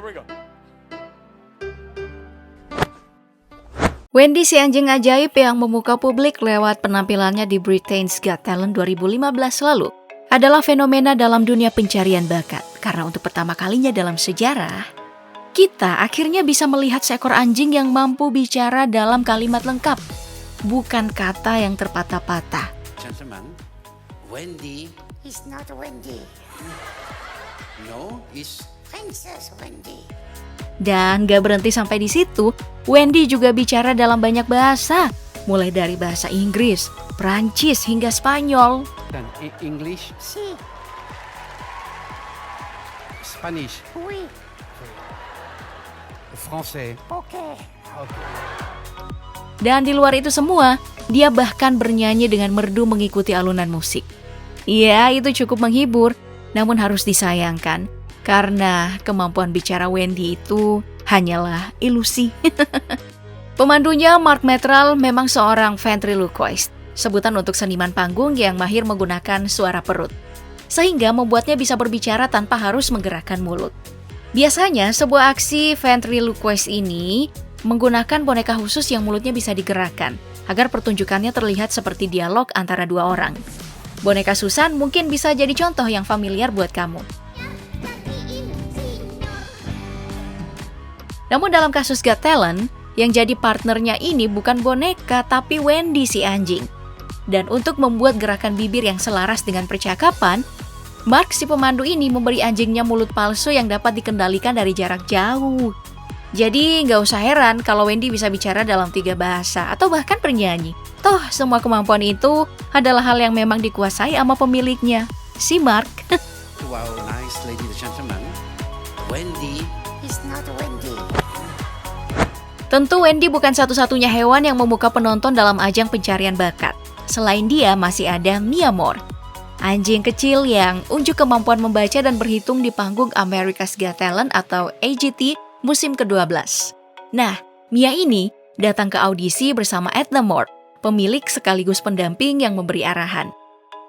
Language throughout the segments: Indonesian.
we go. Wendy si anjing ajaib yang memukau publik lewat penampilannya di Britain's Got Talent 2015 lalu adalah fenomena dalam dunia pencarian bakat. Karena untuk pertama kalinya dalam sejarah, kita akhirnya bisa melihat seekor anjing yang mampu bicara dalam kalimat lengkap, bukan kata yang terpatah-patah. Gentlemen, Wendy It's not Wendy. no is Princess Wendy. Dan gak berhenti sampai di situ, Wendy juga bicara dalam banyak bahasa, mulai dari bahasa Inggris, Prancis hingga Spanyol. dan English, Si, Spanish, oui, Français. okay. Dan di luar itu semua, dia bahkan bernyanyi dengan merdu mengikuti alunan musik. Iya, itu cukup menghibur, namun harus disayangkan karena kemampuan bicara Wendy itu hanyalah ilusi. Pemandunya Mark Metral memang seorang ventriloquist, sebutan untuk seniman panggung yang mahir menggunakan suara perut, sehingga membuatnya bisa berbicara tanpa harus menggerakkan mulut. Biasanya sebuah aksi ventriloquist ini menggunakan boneka khusus yang mulutnya bisa digerakkan, agar pertunjukannya terlihat seperti dialog antara dua orang. Boneka Susan mungkin bisa jadi contoh yang familiar buat kamu. Namun dalam kasus Got Talent, yang jadi partnernya ini bukan boneka tapi Wendy si anjing. Dan untuk membuat gerakan bibir yang selaras dengan percakapan, Mark si pemandu ini memberi anjingnya mulut palsu yang dapat dikendalikan dari jarak jauh. Jadi nggak usah heran kalau Wendy bisa bicara dalam 3 bahasa atau bahkan bernyanyi. Toh semua kemampuan itu adalah hal yang memang dikuasai sama pemiliknya, si Mark. Wow, nice ladies and gentlemen, Wendy. It's not Wendy. Tentu Wendy bukan satu-satunya hewan yang memukau penonton dalam ajang pencarian bakat. Selain dia masih ada Mia Moore, anjing kecil yang unjuk kemampuan membaca dan berhitung di panggung America's Got Talent atau AGT musim ke-12. Nah, Mia ini datang ke audisi bersama Edna Moore, pemilik sekaligus pendamping yang memberi arahan.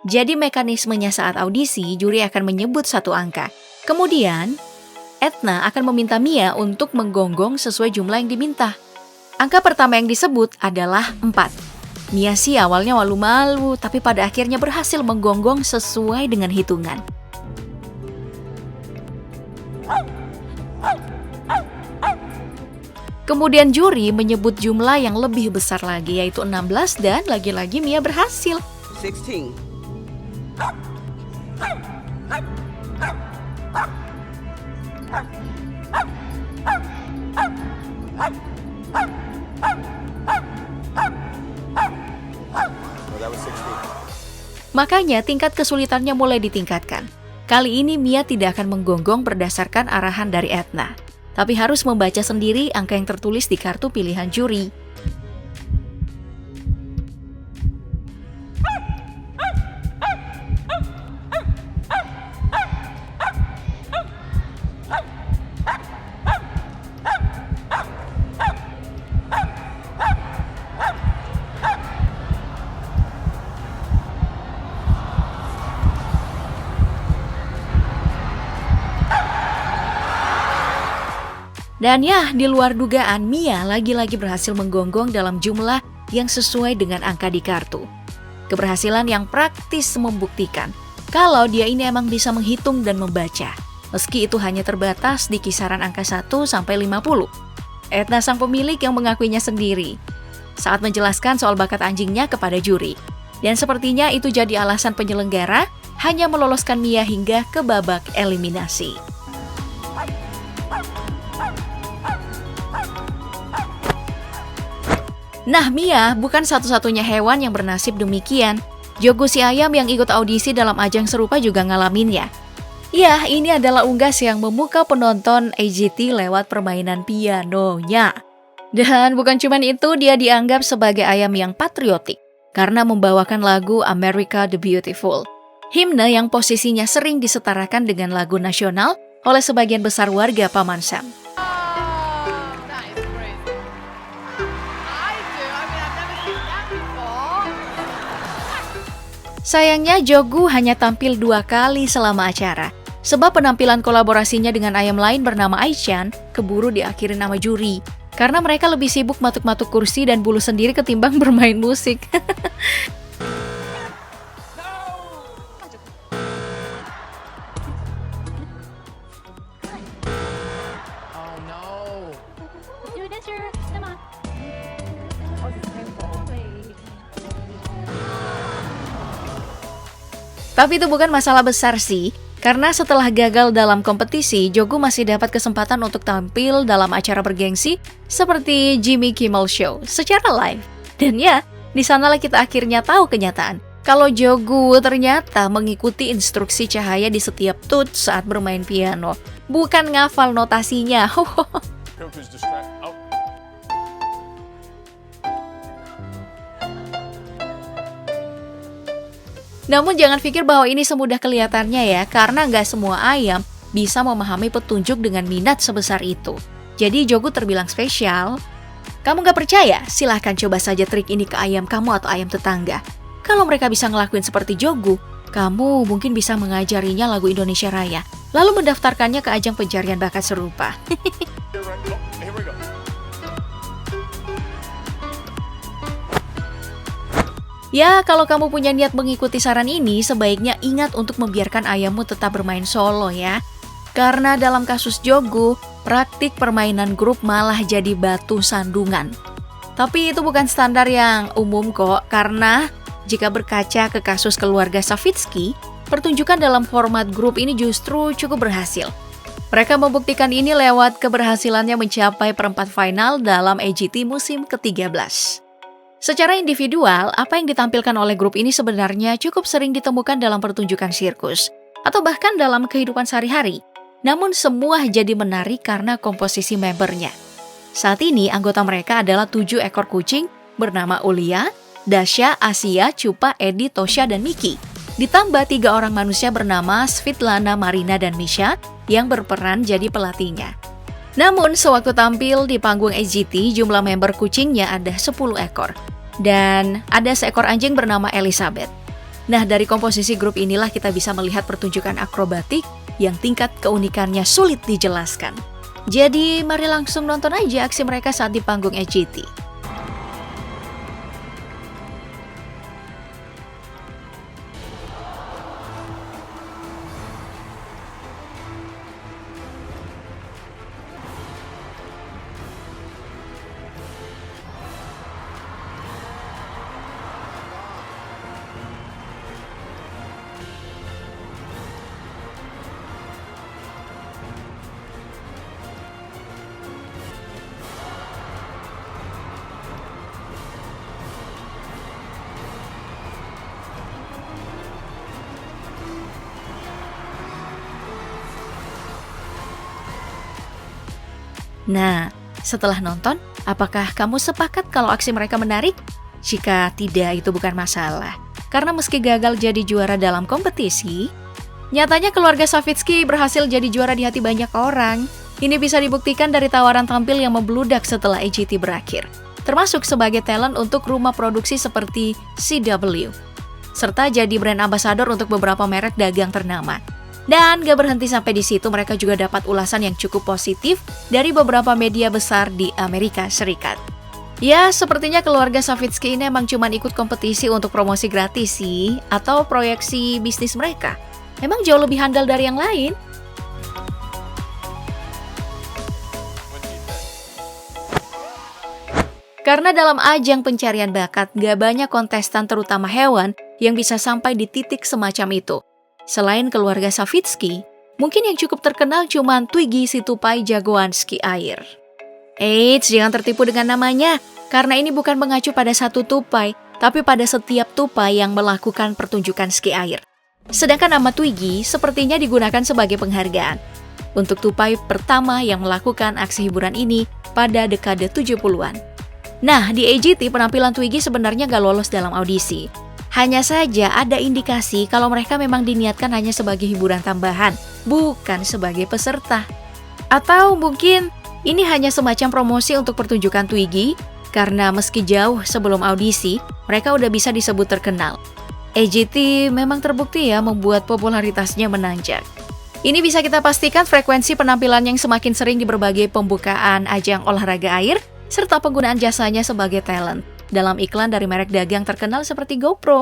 Jadi mekanismenya saat audisi, juri akan menyebut satu angka. Kemudian, Edna akan meminta Mia untuk menggonggong sesuai jumlah yang diminta. Angka pertama yang disebut adalah 4. Mia sih awalnya malu-malu, tapi pada akhirnya berhasil menggonggong sesuai dengan hitungan. Kemudian juri menyebut jumlah yang lebih besar lagi, yaitu 16, dan lagi-lagi Mia berhasil. 16. Makanya tingkat kesulitannya mulai ditingkatkan. Kali ini Mia tidak akan menggonggong berdasarkan arahan dari Edna, tapi harus membaca sendiri angka yang tertulis di kartu pilihan juri. Dan ya, di luar dugaan, Mia lagi-lagi berhasil menggonggong dalam jumlah yang sesuai dengan angka di kartu. Keberhasilan yang praktis membuktikan kalau dia ini emang bisa menghitung dan membaca, meski itu hanya terbatas di kisaran angka 1 sampai 50. Edna sang pemilik yang mengakuinya sendiri saat menjelaskan soal bakat anjingnya kepada juri. Dan sepertinya itu jadi alasan penyelenggara hanya meloloskan Mia hingga ke babak eliminasi. Nah, Mia bukan satu-satunya hewan yang bernasib demikian. Jogo si ayam yang ikut audisi dalam ajang serupa juga ngalaminnya. Ya, ini adalah unggas yang memukau penonton AGT lewat permainan pianonya. Dan bukan cuma itu, dia dianggap sebagai ayam yang patriotik karena membawakan lagu America the Beautiful, himne yang posisinya sering disetarakan dengan lagu nasional oleh sebagian besar warga Paman Sam. Sayangnya Jogu hanya tampil 2 kali selama acara. Sebab penampilan kolaborasinya dengan ayam lain bernama Aishan keburu diakhiri nama juri. Karena mereka lebih sibuk matuk-matuk kursi dan bulu sendiri ketimbang bermain musik. Tapi itu bukan masalah besar sih, karena setelah gagal dalam kompetisi, Jonggu masih dapat kesempatan untuk tampil dalam acara bergengsi seperti Jimmy Kimmel Show secara live. Dan ya, di sanalah kita akhirnya tahu kenyataan kalau Jonggu ternyata mengikuti instruksi cahaya di setiap tut saat bermain piano, bukan ngafal notasinya. Namun jangan pikir bahwa ini semudah kelihatannya ya, karena nggak semua ayam bisa memahami petunjuk dengan minat sebesar itu. Jadi Jonggu terbilang spesial. Kamu nggak percaya? Silahkan coba saja trik ini ke ayam kamu atau ayam tetangga. Kalau mereka bisa ngelakuin seperti Jonggu, kamu mungkin bisa mengajarinya lagu Indonesia Raya, lalu mendaftarkannya ke ajang pencarian bakat serupa. Ya, kalau kamu punya niat mengikuti saran ini, sebaiknya ingat untuk membiarkan ayammu tetap bermain solo ya. Karena dalam kasus Jonggu, praktik permainan grup malah jadi batu sandungan. Tapi itu bukan standar yang umum kok, karena jika berkaca ke kasus keluarga Savitsky, pertunjukan dalam format grup ini justru cukup berhasil. Mereka membuktikan ini lewat keberhasilannya mencapai perempat final dalam AGT musim ke-13. Secara individual, apa yang ditampilkan oleh grup ini sebenarnya cukup sering ditemukan dalam pertunjukan sirkus, atau bahkan dalam kehidupan sehari-hari. Namun semua jadi menarik karena komposisi membernya. Saat ini anggota mereka adalah 7 ekor kucing bernama Ulia, Dasha, Asia, Chupa, Edi, Tosha, dan Miki. Ditambah 3 orang manusia bernama Svetlana, Marina, dan Misha yang berperan jadi pelatihnya. Namun sewaktu tampil di panggung AGT, jumlah member kucingnya ada 10 ekor. Dan ada seekor anjing bernama Elizabeth. Nah, dari komposisi grup inilah kita bisa melihat pertunjukan akrobatik yang tingkat keunikannya sulit dijelaskan. Jadi, mari langsung nonton aja aksi mereka saat di panggung AGT. Nah, setelah nonton, apakah kamu sepakat kalau aksi mereka menarik? Jika tidak, itu bukan masalah. Karena meski gagal jadi juara dalam kompetisi, nyatanya keluarga Savitsky berhasil jadi juara di hati banyak orang. Ini bisa dibuktikan dari tawaran tampil yang membludak setelah AGT berakhir, termasuk sebagai talent untuk rumah produksi seperti CW, serta jadi brand ambassador untuk beberapa merek dagang ternama. Dan gak berhenti sampai di situ, mereka juga dapat ulasan yang cukup positif dari beberapa media besar di Amerika Serikat. Ya, sepertinya keluarga Savitsky ini emang cuma ikut kompetisi untuk promosi gratis sih, atau proyeksi bisnis mereka. Emang jauh lebih handal dari yang lain. Karena dalam ajang pencarian bakat, gak banyak kontestan terutama hewan yang bisa sampai di titik semacam itu. Selain keluarga Savitsky, mungkin yang cukup terkenal cuma Twiggy si tupai jagoan ski air. Eits, jangan tertipu dengan namanya, karena ini bukan mengacu pada satu tupai, tapi pada setiap tupai yang melakukan pertunjukan ski air. Sedangkan nama Twiggy sepertinya digunakan sebagai penghargaan untuk tupai pertama yang melakukan aksi hiburan ini pada dekade 70-an. Nah, di AGT penampilan Twiggy sebenarnya gak lolos dalam audisi. Hanya saja ada indikasi kalau mereka memang diniatkan hanya sebagai hiburan tambahan, bukan sebagai peserta. Atau mungkin ini hanya semacam promosi untuk pertunjukan Twiggy, karena meski jauh sebelum audisi, mereka udah bisa disebut terkenal. AGT memang terbukti ya membuat popularitasnya menanjak. Ini bisa kita pastikan frekuensi penampilan yang semakin sering di berbagai pembukaan ajang olahraga air, serta penggunaan jasanya sebagai talent dalam iklan dari merek dagang terkenal seperti GoPro.